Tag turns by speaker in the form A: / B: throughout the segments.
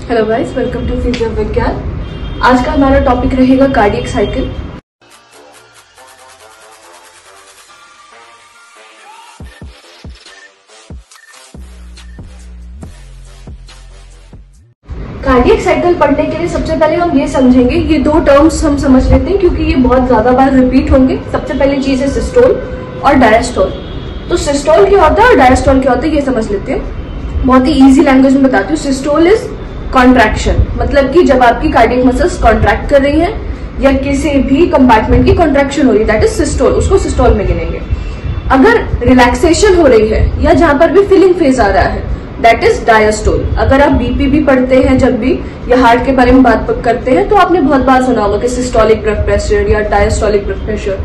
A: Hello guys, welcome to physio Vigyan. आज का हमारा टॉपिक रहेगा कार्डियक साइकिल। कार्डियक साइकिल पढ़ने के लिए सबसे पहले हम ये समझेंगे, ये दो टर्म्स हम समझ लेते हैं क्योंकि ये बहुत ज्यादा बार रिपीट होंगे। सबसे पहले चीज है सिस्टोल और डायस्टोल। तो सिस्टोल क्या होता है और डायस्टोल क्या होता है ये समझ लेते हैं। बहुत ही इजी लैंग्वेज में बताती हूँ। सिस्टोल इज कॉन्ट्रैक्शन, मतलब कि जब आपकी कार्डियक मसल्स कॉन्ट्रैक्ट कर रही हैं या किसी भी कंपार्टमेंट की कॉन्ट्रैक्शन हो रही है, दैट इज सिस्टोल, उसको सिस्टोल में गिनेंगे। अगर रिलैक्सेशन हो रही है या जहां पर भी फीलिंग फेज आ रहा है, दैट इज डायस्टोल। अगर आप बीपी भी पढ़ते हैं जब भी या हार्ट के बारे में बात करते हैं तो आपने बहुत बार सुना होगा कि सिस्टोलिक ब्लड प्रेशर या डायस्टोलिक ब्लड प्रेशर,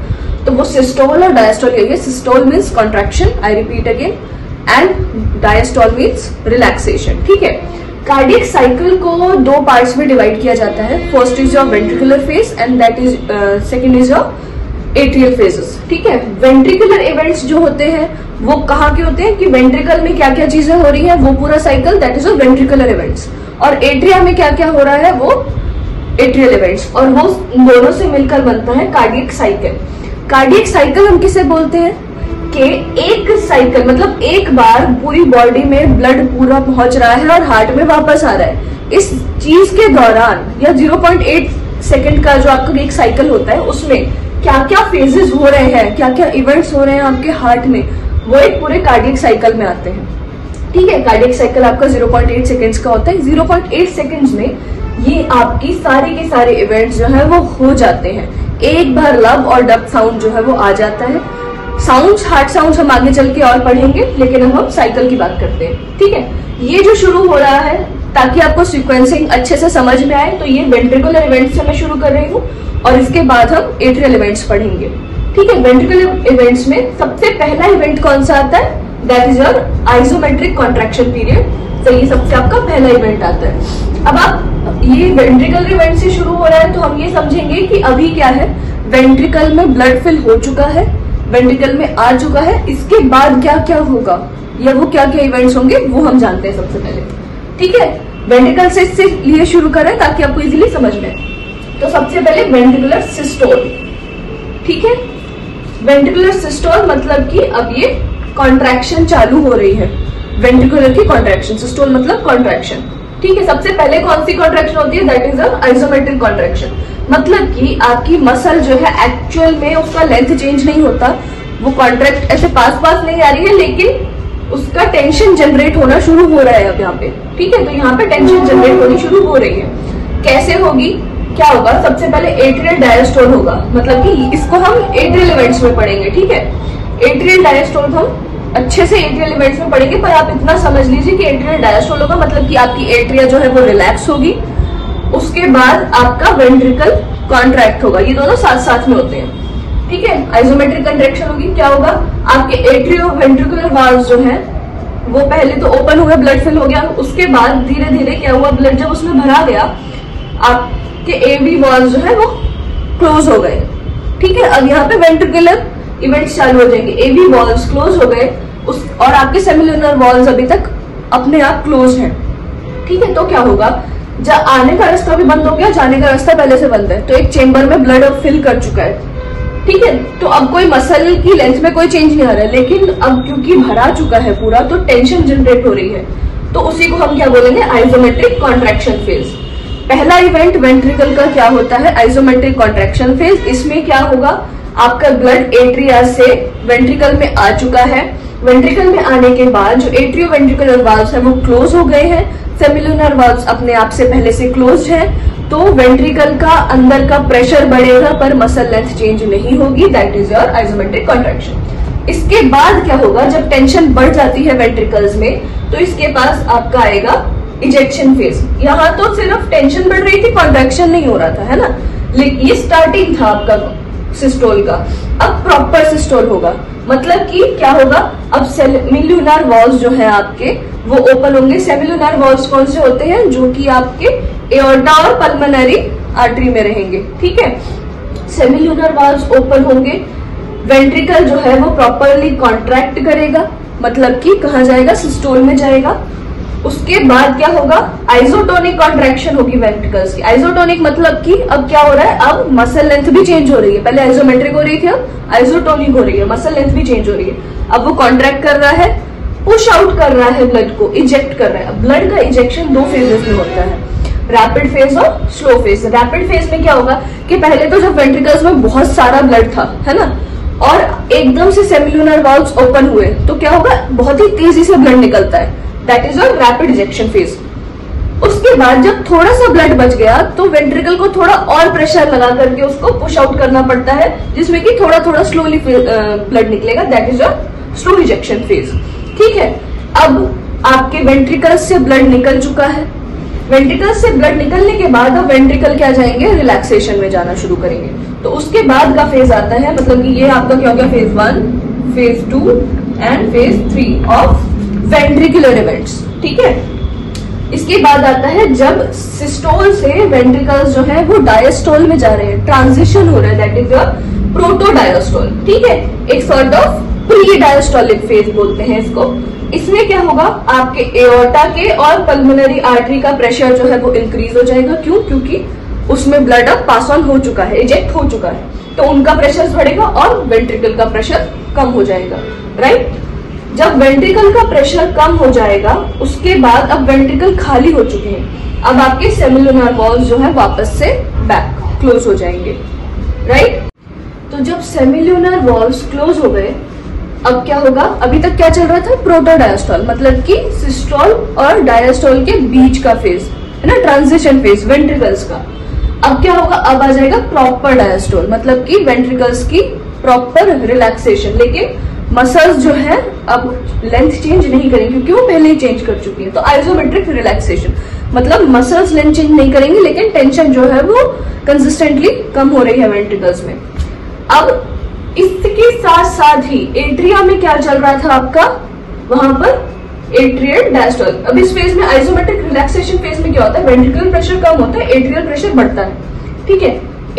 A: तो वो सिस्टोल और डायस्टोल है। Systole means contraction, I repeat again, and diastole means relaxation. ठीक है। कार्डियक साइकिल को दो पार्ट्स में डिवाइड किया जाता है। First is your ventricular phase and that is second is your atrial phases. ठीक है। वेंट्रिकुलर इवेंट्स जो होते हैं वो कहाँ के होते हैं कि वेंट्रिकल में क्या क्या चीजें हो रही है वो पूरा cycle, that is ventricular events. और एट्रिया में क्या क्या हो रहा है वो एट्रियल इवेंट्स, और वो दोनों से मिलकर बनता है कार्डियक साइकिल। कार्डियक साइकिल हम किसे बोलते हैं कि एक साइकिल मतलब एक बार पूरी बॉडी में ब्लड पूरा पहुंच रहा है और हार्ट में वापस आ रहा है। इस चीज के दौरान या 0.8 सेकेंड का जो आपका एक साइकिल होता है उसमें क्या क्या फेजेस हो रहे हैं, क्या क्या इवेंट्स हो रहे हैं आपके हार्ट में, वो एक पूरे कार्डियक साइकिल में आते हैं। ठीक है। कार्डियक साइकिल आपका 0.8 सेकेंड्स का होता है। 0.8 सेकेंड्स में ये आपकी सारी के सारे इवेंट्स जो है वो हो जाते हैं। एक बार लब और डब साउंड जो है वो आ जाता है। साउंड्स, हार्ट साउंड्स हम आगे चल के और पढ़ेंगे, लेकिन अब हम साइकिल की बात करते हैं। ठीक है। ये जो शुरू हो रहा है, ताकि आपको सीक्वेंसिंग अच्छे से समझ में आए, तो ये वेंट्रिकुलर इवेंट्स से मैं शुरू कर रही हूँ और इसके बाद हम एट्रियल इवेंट्स पढ़ेंगे। ठीक है। वेंट्रिकुलर इवेंट्स में सबसे पहला इवेंट कौन सा आता है, that is your isometric contraction period. तो ये सबसे आपका पहला इवेंट आता है। अब आप ये वेंट्रिकुलर इवेंट से शुरू हो रहा है तो हम ये समझेंगे कि अभी क्या है, वेंट्रिकल में ब्लड फिल हो चुका है, वेंट्रिकल में आ चुका है। इसके बाद क्या क्या होगा या वो क्या क्या इवेंट्स होंगे वो हम जानते हैं सबसे पहले। ठीक है। वेंट्रिकल से इससे लिए शुरू करें ताकि आपको इजीली समझ में आए। तो सबसे पहले वेंट्रिकुलर सिस्टोल। ठीक है। वेंट्रिकुलर सिस्टोल मतलब कि अब ये कॉन्ट्रैक्शन चालू हो रही है, वेंट्रिकुलर की कॉन्ट्रैक्शन। सिस्टोल मतलब कॉन्ट्रैक्शन। ठीक है। सबसे पहले कौन सी कॉन्ट्रैक्शन होती है, दैट इज आइसोमेट्रिक कॉन्ट्रैक्शन। मतलब कि आपकी मसल जो है एक्चुअल में उसका लेंथ चेंज नहीं होता, वो कॉन्ट्रैक्ट ऐसे पास पास नहीं आ रही है, लेकिन उसका टेंशन जनरेट होना शुरू हो रहा है अब यहाँ पे। ठीक है। तो यहाँ पे टेंशन जनरेट होनी शुरू हो रही है। कैसे होगी, क्या होगा, सबसे पहले एट्रियल डायस्टोल होगा, मतलब कि इसको हम एट्रियल इवेंट्स में पढ़ेंगे। ठीक है। एट्रियल डायस्टोल हम अच्छे से एट्रियल इवेंट्स में पढ़ेंगे, पर आप इतना समझ लीजिए कि एट्रियल डायस्टोल होगा मतलब कि आपकी एट्रिया जो है वो रिलैक्स होगी, उसके बाद आपका वेंट्रिकल कॉन्ट्रैक्ट होगा। ये दोनों साथ साथ में होते हैं। ठीक है। आइसोमेट्रिक कॉन्ट्रैक्शन होगी, क्या होगा, आपके एट्रियो वेंट्रिकुलर वाल्व्स जो है वो पहले तो ओपन हुए, ब्लड फिल हो गया, उसके बाद धीरे धीरे क्या हुआ, ब्लड जब उसमें भरा गया आपके एवी वॉल्व्स जो है वो क्लोज हो गए। ठीक है। अब यहाँ पे वेंट्रिकुलर इवेंट्स चालू हो जाएंगे। एवी वॉल्व्स क्लोज हो गए और आपके सेमिलुनर वॉल्व्स अभी तक अपने आप क्लोज हैं। ठीक है। तो क्या होगा, जब आने का रास्ता भी बंद हो गया, जाने का रास्ता पहले से बंद है, तो एक चेंबर में ब्लड अब फिल कर चुका है। ठीक है। तो अब कोई मसल की लेंथ में कोई चेंज नहीं आ रहा है, लेकिन अब क्योंकि भरा चुका है पूरा, तो टेंशन जनरेट हो रही है, तो उसी को हम क्या बोलेंगे, आइसोमेट्रिक कॉन्ट्रैक्शन फेज। पहला इवेंट वेंट्रिकल का क्या होता है, आइसोमेट्रिक कॉन्ट्रैक्शन फेज। इसमें क्या होगा, आपका ब्लड एट्रिया से वेंट्रिकल में आ चुका है। वेंट्रिकल में आने के बाद जो एट्रियो वेंट्रिकुलर वाल्व्स है वो क्लोज हो गए हैं, सेमिलुनर वाल्व्स अपने आप से पहले से क्लोज है, तो वेंट्रिकल का अंदर का प्रेशर बढ़ेगा पर मसल लेंथ चेंज नहीं होगी, that is your isometric contraction. इसके बाद क्या होगा, जब टेंशन बढ़ जाती है वेंट्रिकल्स में, तो इसके पास आपका आएगा इजेक्शन फेज। यहाँ तो सिर्फ टेंशन बढ़ रही थी, कॉन्ट्रैक्शन नहीं हो रहा था, है ना, लेकिन ये स्टार्टिंग था आपका सिस्टोल का। अब प्रॉपर सिस्टोल होगा, मतलब कि क्या होगा, अब सेमिलुनर वॉल्व्स जो है आपके वो ओपन होंगे। सेमिलुनर वॉल्व्स कौन से होते हैं, जो कि आपके एओर्टा और पल्मोनरी आर्टरी में रहेंगे। ठीक है। सेमिलुनर वॉल्व्स ओपन होंगे, वेंट्रिकल जो है वो प्रॉपरली कॉन्ट्रैक्ट करेगा, मतलब कि कहाँ जाएगा, सिस्टोल में जाएगा। उसके बाद क्या होगा, आइसोटोनिक कॉन्ट्रैक्शन होगी वेंट्रिकल्स की। आइसोटोनिक मतलब कि अब क्या हो रहा है, अब मसल लेंथ भी चेंज हो रही है। पहले आइसोमेट्रिक हो रही थी, अब आइसोटोनिक हो रही है, मसल लेंथ भी चेंज हो रही है। अब वो कॉन्ट्रैक्ट कर रहा है, पुश आउट कर रहा है ब्लड को, इजेक्ट कर रहा है। अब ब्लड का इजेक्शन 2 फेजेस में होता है, रैपिड फेज और स्लो फेज। रैपिड फेज में क्या होगा कि पहले तो जब वेंट्रिकल्स में बहुत सारा ब्लड था, है ना, और एकदम से सेमिलुनर वाल्व्स ओपन हुए तो क्या होगा, बहुत ही तेजी से ब्लड निकलता है, that is your rapid ejection phase. उसके बाद जब थोड़ा सा ब्लड बच गया तो वेंट्रिकल को थोड़ा और प्रेशर लगा करके उसको पुश आउट करना पड़ता है, जिसमें कि थोड़ा थोड़ा स्लोली ब्लड निकलेगा, that is your slow ejection phase. ठीक है, अब आपके वेंट्रिकल्स से ब्लड निकल चुका है। वेंट्रिकल्स से ब्लड निकलने के बाद अब वेंट्रिकल क्या जाएंगे, रिलैक्सेशन में जाना शुरू करेंगे। तो उसके बाद का फेज आता है, मतलब कि ये आपका क्या हो गया, phase 1, phase 2 and phase 3 of ventricular events. ठीक है, इसके बाद आता है जब सिस्टोल से वेंट्रिकल्स जो है वो डायस्टोल में जा रहे हैं, ट्रांजिशन हो रहा है, दैट इज योर प्रोटोडायस्टोल। ठीक है, एक sort of pre diastolic phase बोलते हैं इसको। इसमें क्या होगा, आपके एओर्टा के और पल्मोनरी आर्टरी का प्रेशर जो है वो इंक्रीज हो जाएगा। क्यों, क्योंकि उसमें ब्लड अब पास ऑन हो चुका है, इजेक्ट हो चुका है, तो उनका प्रेशर बढ़ेगा और वेंट्रिकल का प्रेशर कम हो जाएगा, राइट। जब वेंट्रिकल का प्रेशर कम हो जाएगा उसके बाद अब वेंट्रिकल खाली हो चुके हैं, अब आपके सेमिलुनर वॉल्स जो है वापस से बैक क्लोज हो जाएंगे, राइट। तो जब सेमिलुनर वॉल्स क्लोज हो गए अब क्या होगा, अभी तक क्या चल रहा था, प्रोटोडायस्टोल, मतलब कि सिस्टोल और डायस्टोल के बीच का फेज है ना, ट्रांजिशन फेज वेंट्रिकल्स का। अब क्या होगा, अब आ जाएगा प्रॉपर डायस्टोल, मतलब कि वेंट्रिकल्स की प्रॉपर रिलैक्सेशन। लेकिन मसल्स जो है अब लेंथ चेंज नहीं करेंगे क्योंकि वो पहले ही चेंज कर चुकी है। तो आइसोमेट्रिक रिलैक्सेशन मतलब मसल्स लेंथ चेंज नहीं करेंगे, लेकिन टेंशन जो है वो कंसिस्टेंटली कम हो रही है वेंट्रिकल्स में। अब इसके साथ साथ ही एट्रिया में क्या चल रहा था आपका, वहां पर एट्रियल डायस्टोल। अब इस फेज में आइसोमेट्रिक रिलैक्सेशन फेज में क्या होता है, वेंट्रिकल प्रेशर कम होता है, एट्रियल प्रेशर बढ़ता है। ठीक है,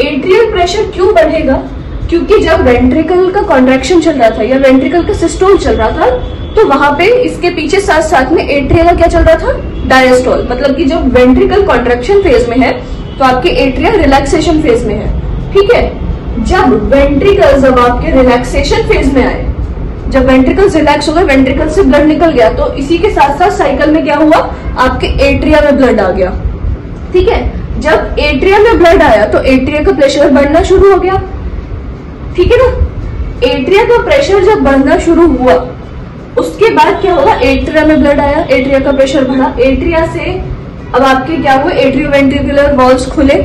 A: एट्रियल प्रेशर क्यों बढ़ेगा, क्योंकि जब वेंट्रिकल का कॉन्ट्रैक्शन चल रहा था या वेंट्रिकल का सिस्टोल चल रहा था तो वहां पे इसके पीछे साथ साथ में एट्रिया का क्या चल रहा था, डायस्टोल। मतलब कि जब वेंट्रिकल कॉन्ट्रैक्शन फेज में है तो आपके एट्रिया रिलैक्सेशन फेज में है। ठीक है, जब वेंट्रिकल्स जब आपके रिलैक्सेशन फेज में आए, जब वेंट्रिकल्स रिलैक्स हो गए, वेंट्रिकल से ब्लड निकल गया, तो इसी के साथ साथ साइकिल में क्या हुआ, आपके एट्रिया में ब्लड आ गया। ठीक है, जब एट्रिया में ब्लड आया तो एट्रिया का प्रेशर बढ़ना शुरू हो गया। ठीक है ना, एट्रिया का प्रेशर जब बढ़ना शुरू हुआ उसके बाद क्या होगा, एट्रिया में ब्लड आया, एट्रिया का प्रेशर बढ़ा, एट्रिया से अब आपके क्या हुए, एट्रियोवेंट्रिकुलर वॉल्स खुले,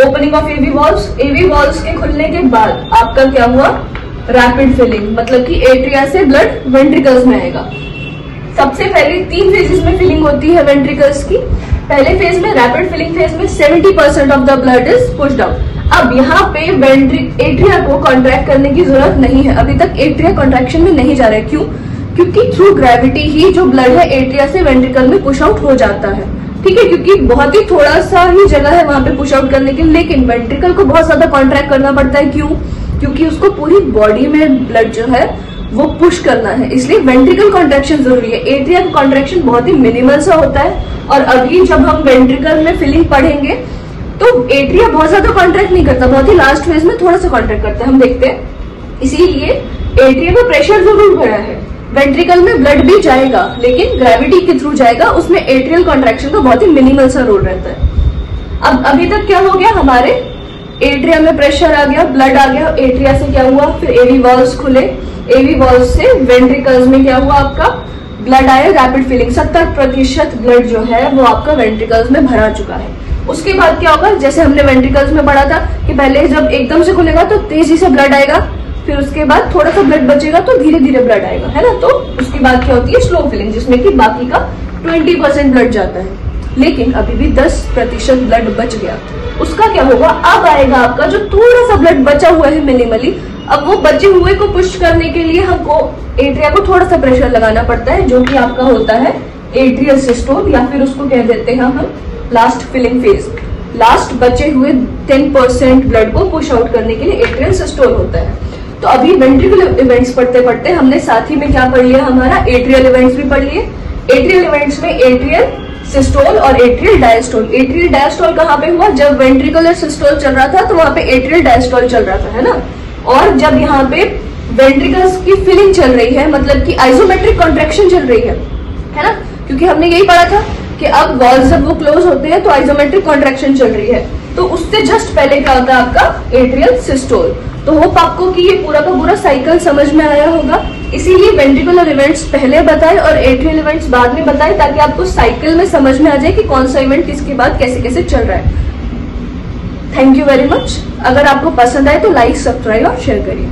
A: opening of AV valves. AV valves के खुलने के बाद आपका क्या हुआ, रैपिड फिलिंग, मतलब कि एट्रिया से ब्लड वेंट्रिकल्स में आएगा। सबसे पहले 3 फेजेस में फिलिंग होती है वेंट्रिकल्स की। पहले फेज में रैपिड फिलिंग फेज में 70% of the blood is pushed out. अब यहाँ पे एट्रिया को कॉन्ट्रैक्ट करने की जरूरत नहीं है, अभी तक एट्रिया कॉन्ट्रैक्शन में नहीं जा रहा है। क्यों, क्योंकि थ्रू ग्रेविटी ही जो ब्लड है एट्रिया से वेंट्रिकल में पुश आउट हो जाता है। ठीक है, क्योंकि बहुत ही थोड़ा सा ही जगह है वहां पे पुश आउट करने के लिए, लेकिन वेंट्रिकल को बहुत ज्यादा कॉन्ट्रैक्ट करना पड़ता है। क्यों, क्योंकि उसको पूरी बॉडी में ब्लड जो है वो पुश करना है, इसलिए वेंट्रिकल कॉन्ट्रैक्शन जरूरी है। एट्रिया का कॉन्ट्रैक्शन बहुत ही मिनिमल सा होता है, और अभी जब हम वेंट्रिकल में फिलिंग पढ़ेंगे तो एट्रिया बहुत ज्यादा कॉन्ट्रैक्ट नहीं करता, बहुत ही लास्ट फेज में थोड़ा सा कॉन्ट्रैक्ट करता है, हम देखते हैं। इसीलिए एट्रिया का प्रेशर जरूर बढ़ा है, वेंट्रिकल में ब्लड भी जाएगा लेकिन ग्रेविटी के थ्रू जाएगा, उसमें एट्रियल कॉन्ट्रैक्शन का बहुत ही मिनिमल सा रोल रहता है। अब अभी तक क्या हो गया, हमारे एट्रिया में प्रेशर आ गया, ब्लड आ गया, एट्रिया से क्या हुआ, फिर एवी वॉल्स खुले, एवी वॉल्स से वेंट्रिकल्स में क्या हुआ, आपका ब्लड आया, रैपिड फिलिंग, 70% ब्लड जो है वो आपका वेंट्रिकल्स में भरा चुका है। उसके बाद क्या होगा, जैसे हमने वेंट्रिकल्स में पढ़ा था कि पहले जब एकदम से खुलेगा तो तेजी से ब्लड आएगा, फिर उसके बाद थोड़ा सा ब्लड बचेगा तो धीरे धीरे ब्लड आएगा, है ना। तो उसके बाद क्या होती है, स्लो फिलिंग, जिसमें कि बाकी का 20% ब्लड जाता है, लेकिन अभी भी 10% ब्लड बच गया। उसका क्या होगा, अब आएगा आपका जो थोड़ा सा ब्लड बचा हुआ है मिनिमली, अब वो बचे हुए को पुश करने के लिए हमको एट्रिया को थोड़ा सा प्रेशर लगाना पड़ता है, जो कि आपका होता है एट्रियल सिस्टोल, या फिर उसको कह देते हैं हम लास्ट फिलिंग फेज। लास्ट बचे हुए 10% ब्लड को पुश आउट करने के लिए एट्रियल सिस्टोल होता है। तो अभी वेंट्रिकुलर इवेंट्स पढ़ते पढ़ते हमने साथ ही में क्या पढ़ लिया, हमारा एट्रियल इवेंट्स भी पढ़ लिए, एट्रियल इवेंट्स में एट्रियल सिस्टोल और एट्रियल डायस्टोल। एट्रियल डायस्टोल कहाँ पे हुआ? जब वेंट्रिकुलर सिस्टोल चल रहा था तो वहां पे एट्रियल डायस्टोल चल रहा था, है ना। और जब यहाँ पे वेंट्रिकल्स की फिलिंग चल रही है, मतलब कि आइसोमेट्रिक कॉन्ट्रेक्शन चल रही है ना, क्योंकि हमने यही पढ़ा था कि अब वॉल्स जब वो क्लोज होते हैं तो आइसोमेट्रिक कॉन्ट्रेक्शन चल रही है, तो उससे जस्ट पहले क्या होता है आपका एट्रियल सिस्टोल। तो होप आपको कि ये पूरा का पूरा साइकिल समझ में आया होगा। इसीलिए वेंट्रिकुलर इवेंट्स पहले बताए और एट्रियल इवेंट्स बाद में बताए, ताकि आपको साइकिल में समझ में आ जाए कि कौन सा इवेंट किसके बाद कैसे कैसे चल रहा है। Thank you very much. अगर आपको पसंद आए तो लाइक, सब्सक्राइब और शेयर करिए।